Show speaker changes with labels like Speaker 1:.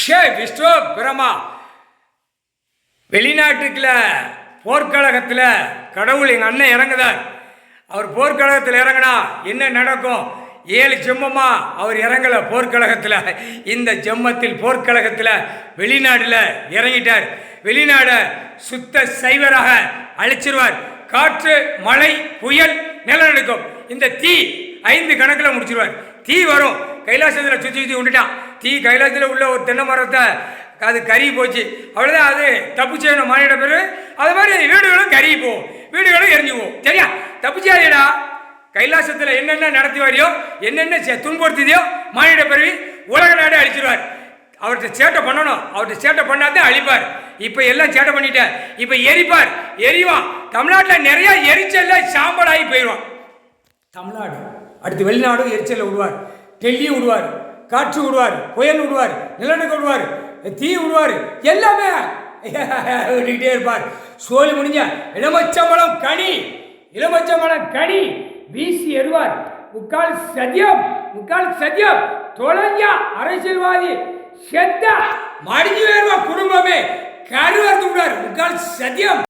Speaker 1: ஷே விஸ்வ பிரமா வெளிநாட்டுக்குள்ள போர்க்கழகத்தில் கடவுள் எங்கள் அண்ணன் இறங்குதார். அவர் போர்க்கழகத்தில் இறங்கினா என்ன நடக்கும்? 7 ஜெம்மமா அவர் இறங்கலை போர்க்கழகத்தில். இந்த ஜெம்மத்தில் போர்க்கழகத்தில் வெளிநாட்டில் இறங்கிட்டார். வெளிநாடை சுத்த சைவராக அழிச்சிருவார். காற்று, மழை, புயல், நிலநடுக்கம், இந்த தீ 5 கணக்கில் முடிச்சிருவார். தீ வரும், கைலாசத்தில் சுற்றி சுற்றி விட்டுட்டான். தீ கைலாசத்தில் உள்ள ஒரு தென்னை மரத்தை அது கருகி போச்சு. அவ்வளோதான், அது தப்பிச்சேன் மாறிட பிறகு அது மாதிரி வீடுகளும் கருகி போகும், வீடுகளும் எரிஞ்சு போகும். சரியா? தப்பிச்சாதேடா. கைலாசத்தில் என்னென்ன நடத்தி வாரியோ, என்னென்ன துன்புறுத்தியோ மாறிட பிறகு உலக நாடு அழிச்சிருவார். அவர்கிட்ட சேட்டை பண்ணணும், அவர்கிட்ட சேட்டை பண்ணாதான் அழிப்பார். இப்போ எல்லாம் சேட்டை பண்ணிட்டார், இப்போ எரிப்பார், எரிவான். தமிழ்நாட்டில் நிறையா எரிச்சல்ல சாம்பலாகி போயிடுவான். தமிழ்நாடு அடுத்து வெளிநாடும் எரிச்சலில் விடுவார். டெல்லி விடுவார், காற்று விடுவார், புயல் விடுவார், நிலநடுக்கம் விடுவார், தீ விடுவார், எல்லாமே விட்டுக்கிட்டே இருப்பார். சோழி முடிஞ்ச இளமச்சம்பளம் கனி, இளமச்சம்பளம் கனி வீசி எறிவார். முக்கால் சத்தியம் தொலைஞ்சா அரசியல்வாதி செத்த மடிஞ்சு வேறுவா குடும்பமே கருவறுத்து விடுவார். முக்கால் சத்தியம்.